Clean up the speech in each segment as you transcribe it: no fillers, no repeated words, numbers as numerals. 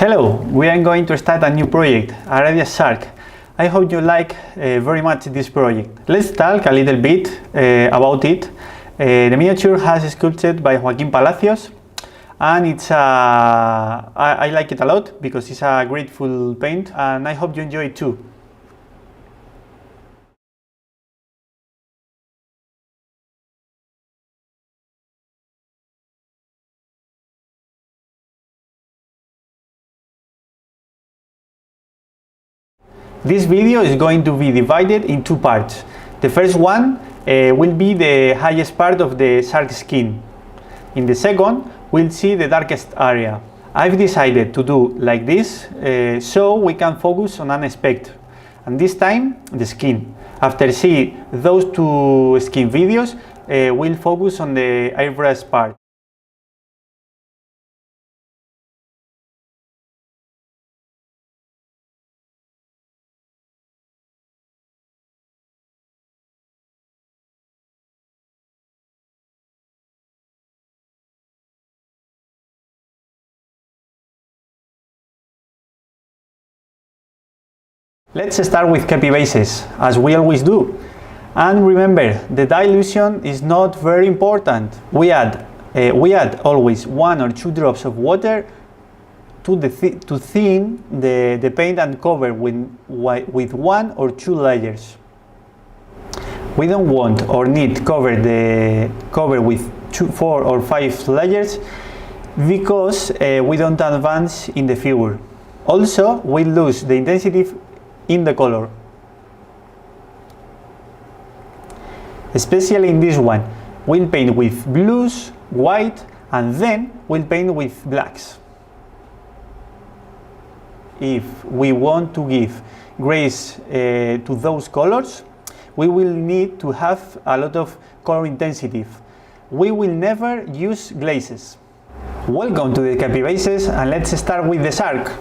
Hello, we are going to start a new project, Aradia Shark. I hope you like very much this project. Let's talk a little bit about it. The miniature has sculpted by Joaquín Palacios, and I like it a lot because it's a grateful paint, and I hope you enjoy it too. This video is going to be divided in two parts. The first one will be the highest part of the shark skin. In the second, we'll see the darkest area. I've decided to do like this so we can focus on an aspect, and this time the skin. After seeing those two skin videos, we'll focus on the airbrush part. Let's start with copy bases, as we always do. And remember, the dilution is not very important. We add always 1 or 2 drops of water to thin the paint and cover with 1 or 2 layers. We don't want or need cover with 4 or 5 layers because we don't advance in the figure. Also, we lose the intensity in the color, especially in this one. We'll paint with blues, white, and then we'll paint with blacks. If we want to give grace to those colors, we will need to have a lot of color intensity. We will never use glazes. Welcome to the copy bases, and let's start with the shark.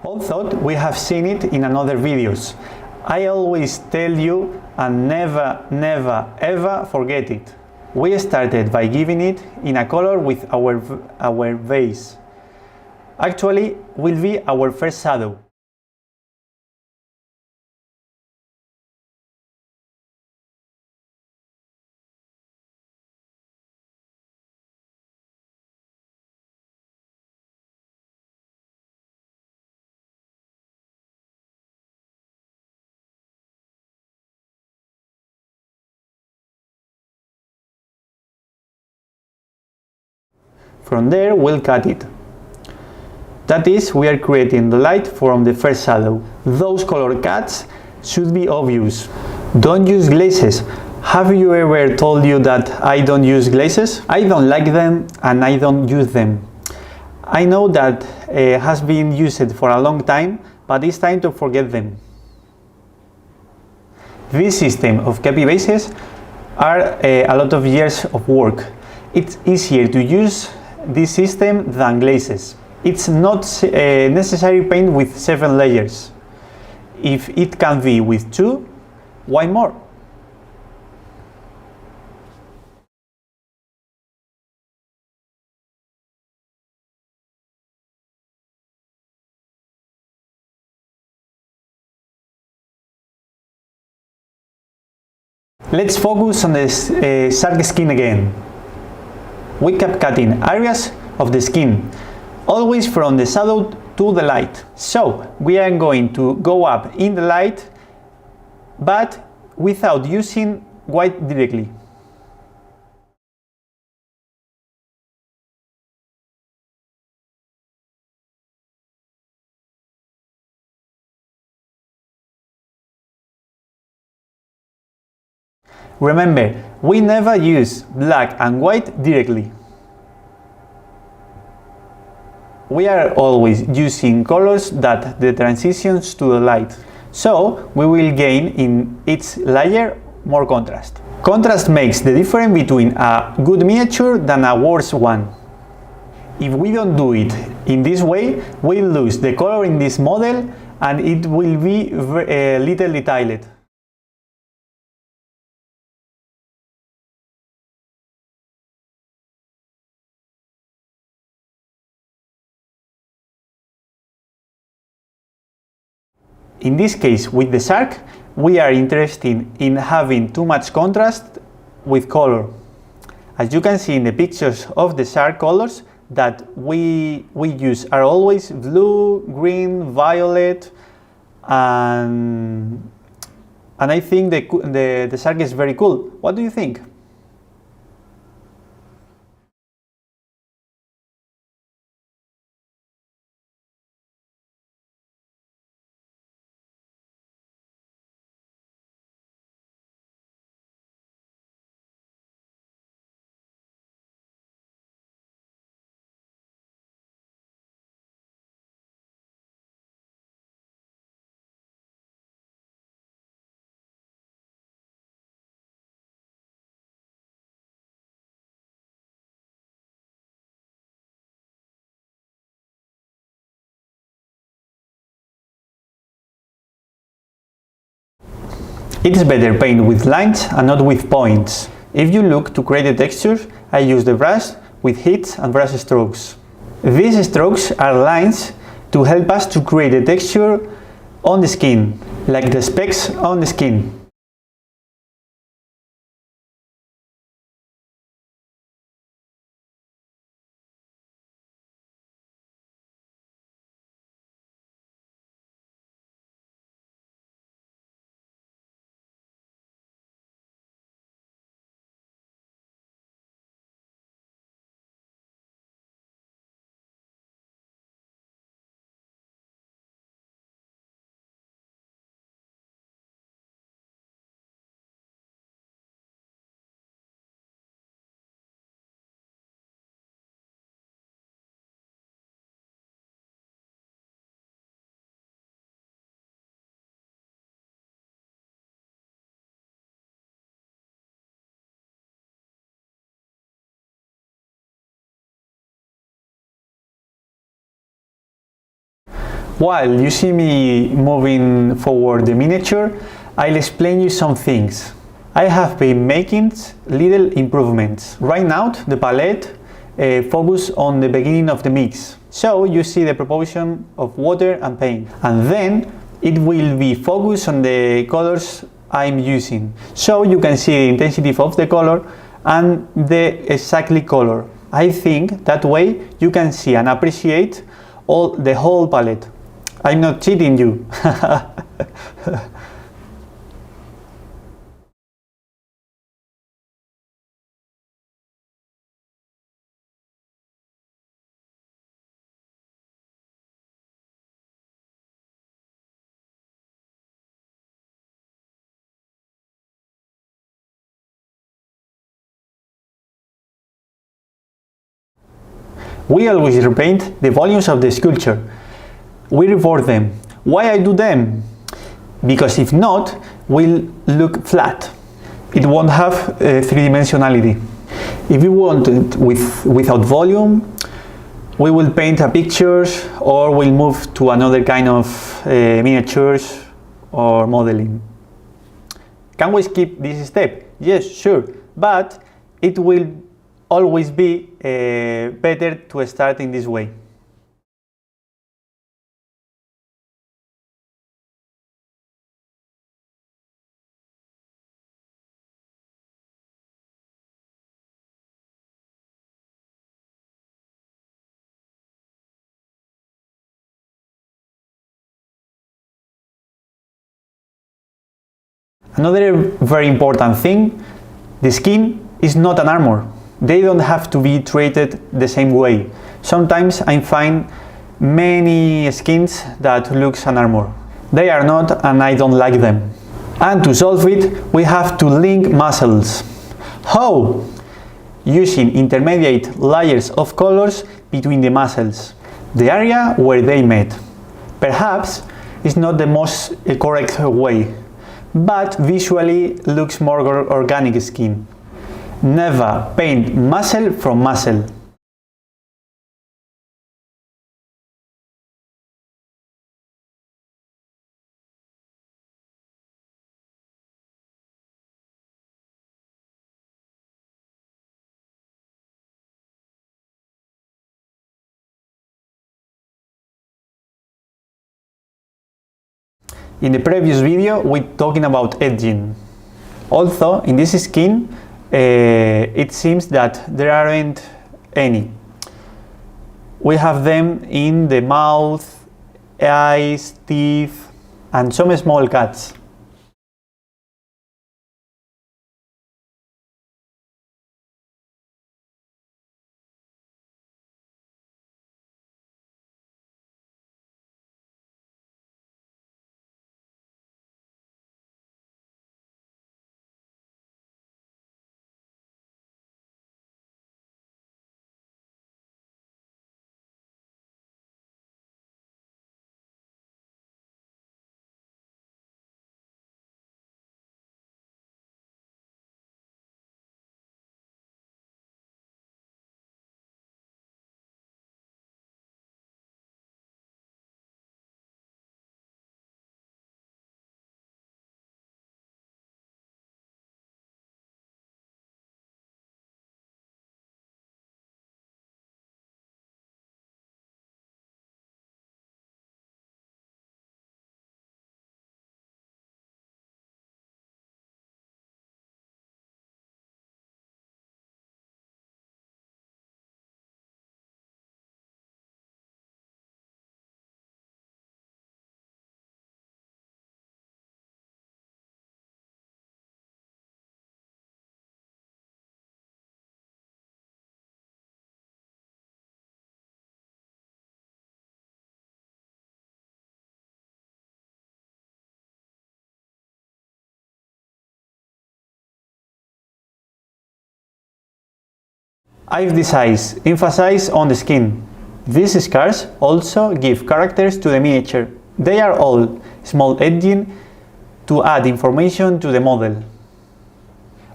Although we have seen it in another videos, I always tell you and never ever forget it. We started by giving it in a color with our base. Actually, will be our first shadow. From there, we'll cut it. That is, we are creating the light from the first shadow. Those color cuts should be obvious. Don't use glazes. Have you ever told you that I don't use glazes? I don't like them and I don't use them. I know that has been used for a long time, but it's time to forget them. This system of copy bases are a lot of years of work. It's easier to use this system than glazes. It's not necessary paint with 7 layers. If it can be with 2, why more? Let's focus on the shark skin again. We kept cutting areas of the skin, always from the shadow to the light. So we are going to go up in the light, but without using white directly. Remember, we never use black and white directly. we are always using colors that the transitions to the light. So we will gain in each layer more contrast. Contrast makes the difference between a good miniature than a worse one. If we don't do it in this way, we'll lose the color in this model and it will be little detailed. In this case, with the shark, we are interested in having too much contrast with color. As you can see in the pictures of the shark, colors that we use are always blue, green, violet, and I think the shark is very cool. What do you think? It's better paint with lines and not with points. If you look to create a texture, I use the brush with hits and brush strokes. These strokes are lines to help us to create a texture on the skin, like the specks on the skin. While you see me moving forward the miniature, I'll explain you some things. I have been making little improvements. Right now, the palette focus on the beginning of the mix. So you see the proportion of water and paint. And then it will be focused on the colors I'm using. So you can see the intensity of the color and the exactly color. I think that way you can see and appreciate the whole palette. I'm not cheating you. We always repaint the volumes of the sculpture. We revert them. Why I do them? Because if not, will look flat. It won't have three-dimensionality. If you want it without volume, we will paint a pictures or we'll move to another kind of miniatures or modeling. Can we skip this step? Yes, sure, but it will always be better to start in this way. Another very important thing, the skin is not an armor. They don't have to be treated the same way. Sometimes I find many skins that looks an armor. They are not, and I don't like them. And to solve it, we have to link muscles. How? Using intermediate layers of colors between the muscles. the area where they met. Perhaps it's not the most correct way, but visually looks more organic skin. Never paint muscle from muscle. In the previous video, we're talking about edging. Also, in this skin, it seems that there aren't any. We have them in the mouth, eyes, teeth, and some small cuts. I've decided emphasize on the skin. These scars also give characters to the miniature. They are all small edging to add information to the model.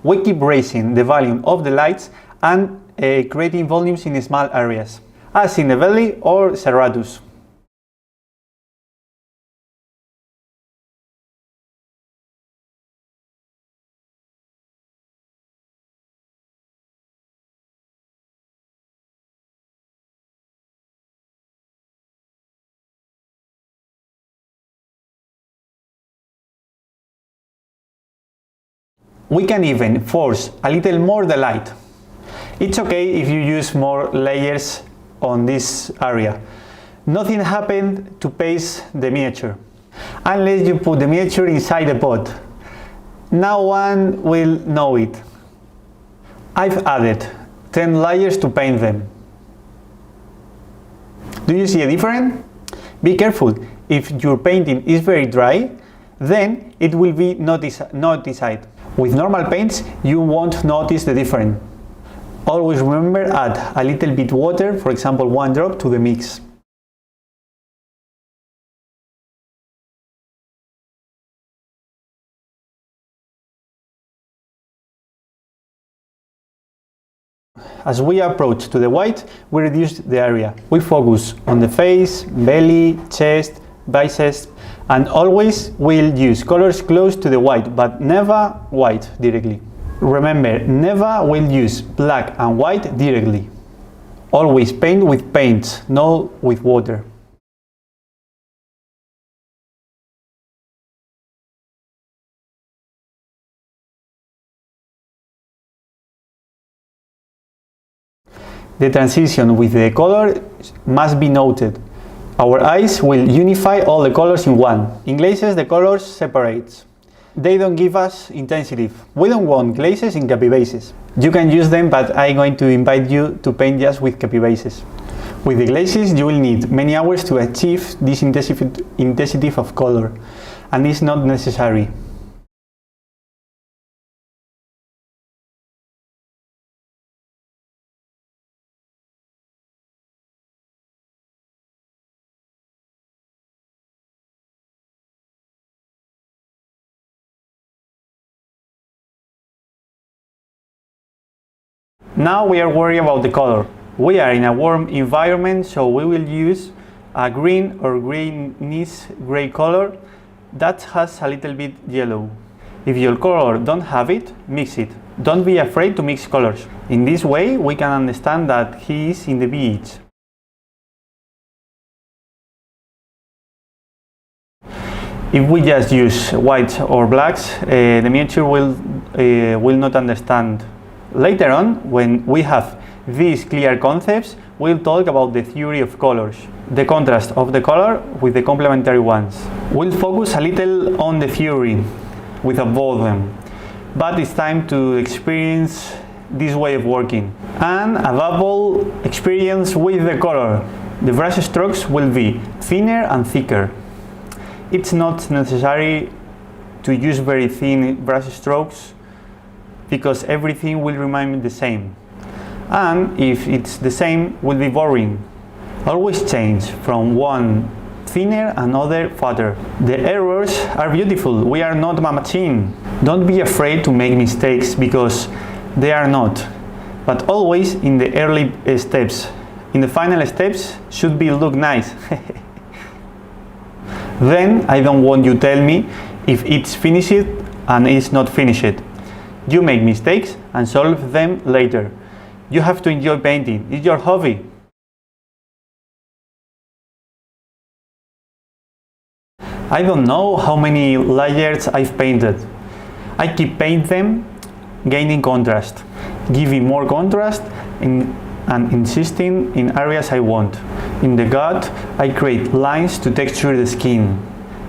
We keep raising the volume of the lights and creating volumes in small areas, as in the belly or serratus. We can even force a little more the light. It's okay if you use more layers on this area. Nothing happened to paste the miniature, unless you put the miniature inside the pot. No one will know it. I've added 10 layers to paint them. Do you see a difference? Be careful, if your painting is very dry, then it will be noticed. With normal paints, you won't notice the difference. Always remember add a little bit water, for example 1 drop, to the mix. As we approach to the white, we reduce the area. We focus on the face, belly, chest, biceps, and always we'll use colors close to the white, but never white directly. Remember, never will use black and white directly. Always paint with paints, not with water. The transition with the color must be noted. Our eyes will unify all the colors in one. In glazes, the colors separate. They don't give us intensity. We don't want glazes in copy bases. You can use them, but I'm going to invite you to paint just with copy bases. With the glazes, you will need many hours to achieve this intensity of color, and it's not necessary. Now we are worried about the color. We are in a warm environment, so we will use a green or greenish gray color that has a little bit yellow. If your color don't have it, mix it. Don't be afraid to mix colors. In this way, we can understand that he is in the beach. If we just use whites or blacks, the miniature will not understand. Later on, when we have these clear concepts, we'll talk about the theory of colors, the contrast of the color with the complementary ones. We'll focus a little on the theory with both of them, but it's time to experience this way of working. And above all, experience with the color. The brush strokes will be thinner and thicker. It's not necessary to use very thin brush strokes because everything will remain the same. And if it's the same, will be boring. Always change from one thinner and other fatter. The errors are beautiful. We are not a machine. Don't be afraid to make mistakes because they are not. But always in the early steps. In the final steps should be look nice. Then I don't want you tell me if it's finished and it's not finished. You make mistakes and solve them later. You have to enjoy painting. It's your hobby. I don't know how many layers I've painted. I keep painting them, gaining contrast, giving more contrast and insisting in areas I want. In the gut, I create lines to texture the skin.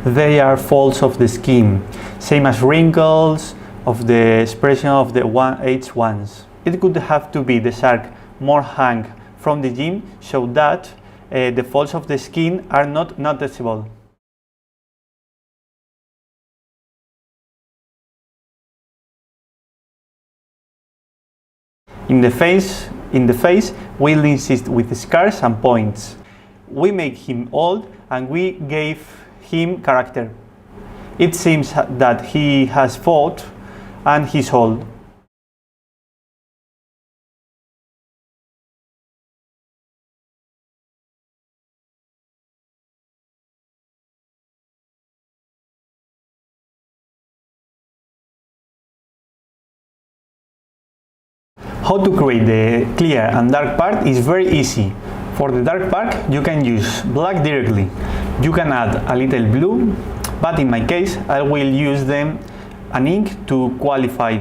They are folds of the skin, same as wrinkles of the expression of the aged ones. It could have to be the shark more hang from the gym so that the folds of the skin are not noticeable. In the face, we'll insist with scars and points. We make him old and we gave him character. It seems that he has fought and he's old. How to create the clear and dark part is very easy. For the dark part, you can use black directly. You can add a little blue, but in my case, I will use an ink to qualify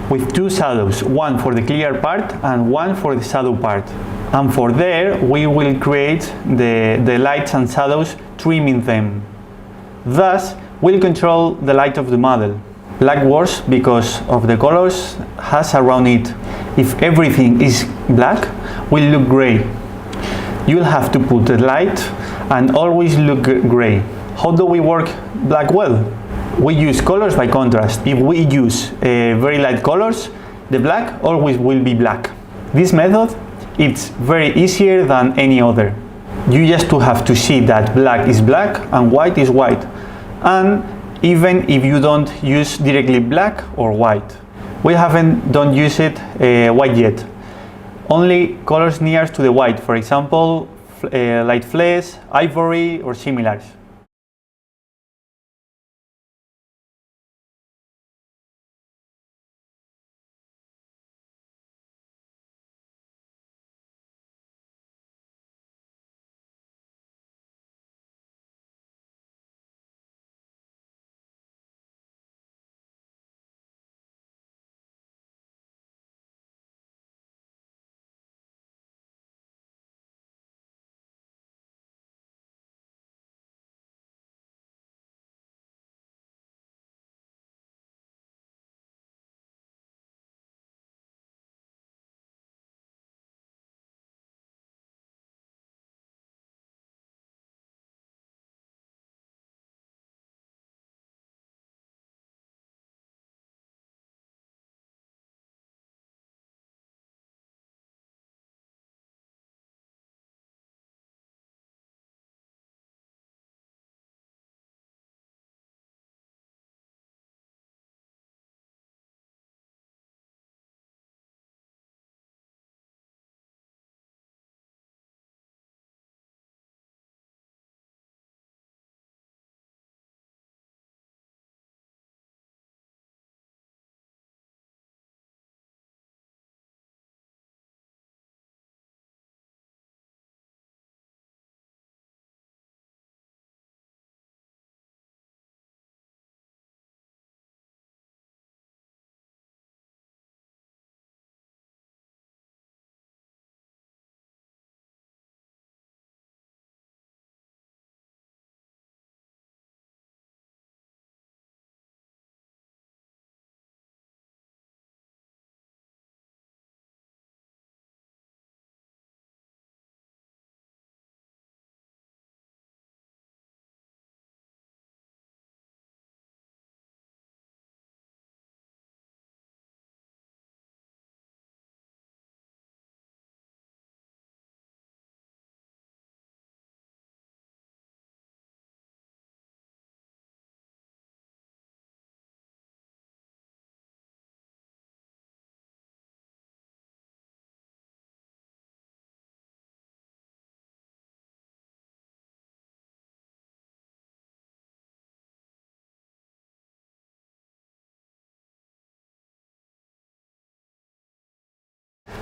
with two shadows, one for the clear part and one for the shadow part. And for there, we will create the lights and shadows, trimming them. Thus, we'll control the light of the model. Black works because of the colors has around it. If everything is black, will look gray. You'll have to put the light and always look gray. How do we work black well? We use colors by contrast. If we use very light colors, the black always will be black. This method it's very easier than any other. You just have to see that black is black and white is white. And even if you don't use directly black or white. We don't use it white yet. Only colors near to the white, for example, light flesh, ivory or similars.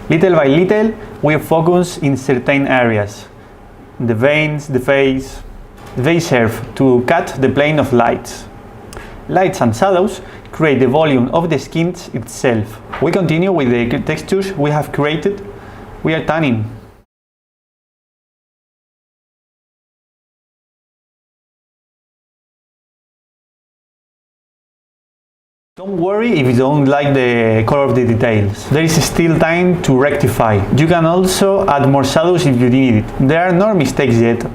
Little by little, we focus in certain areas. The veins, the face. They serve to cut the plane of lights. Lights and shadows create the volume of the skin itself. We continue with the textures we have created. We are tanning. Don't worry if you don't like the color of the details. There is still time to rectify. You can also add more shadows if you need it. There are no mistakes yet.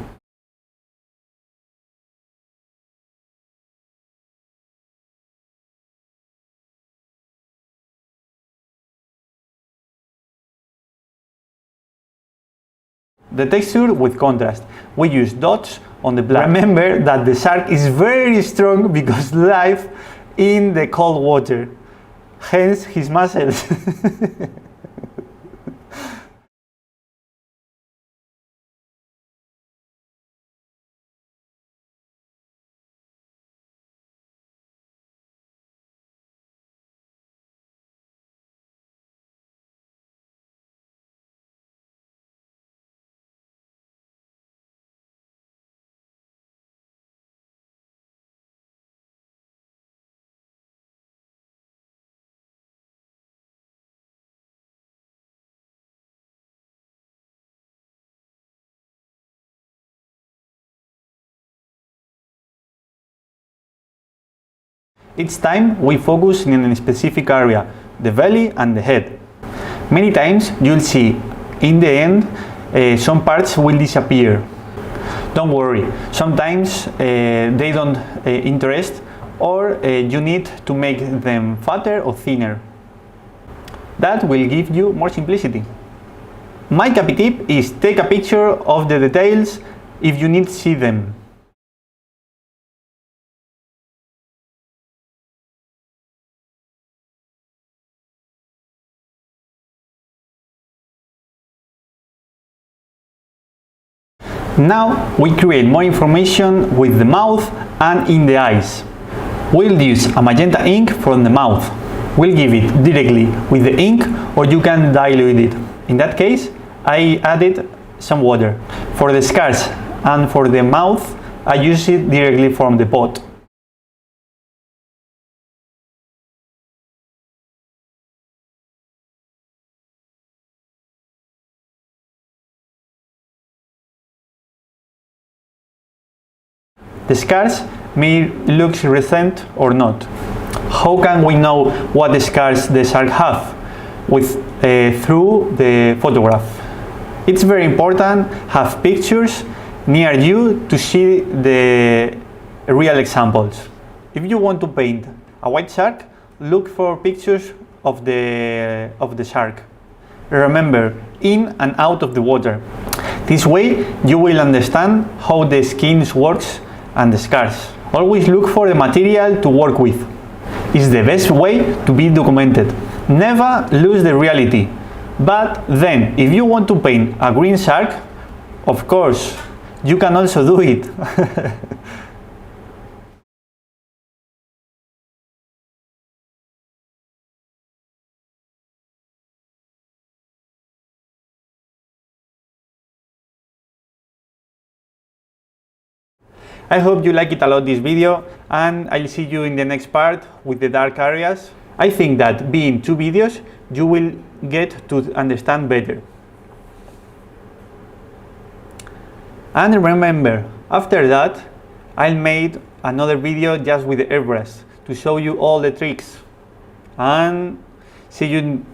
The texture with contrast. We use dots on the black. Remember that the shark is very strong because life in the cold water, hence his muscles. Each time we focus in a specific area, the belly and the head. Many times you'll see in the end some parts will disappear. Don't worry, sometimes they don't interest, or you need to make them fatter or thinner. That will give you more simplicity. My copy tip is take a picture of the details if you need to see them. Now we create more information with the mouth and in the eyes. We'll use a magenta ink from the mouth. We'll give it directly with the ink, or you can dilute it. In that case, I added some water. For the scars and for the mouth, I use it directly from the pot. The scars may look recent or not. How can we know what the scars the shark have? Through the photograph. It's very important have pictures near you to see the real examples. If you want to paint a white shark, look for pictures of the shark. Remember, in and out of the water. This way you will understand how the skin works and the scars. Always look for the material to work with. It's the best way to be documented. Never lose the reality. But then, if you want to paint a green shark, of course, you can also do it. I hope you like it a lot, this video, and I'll see you in the next part with the dark areas. I think that being 2 videos, you will get to understand better. And remember, after that, I made another video just with the airbrush to show you all the tricks. And see you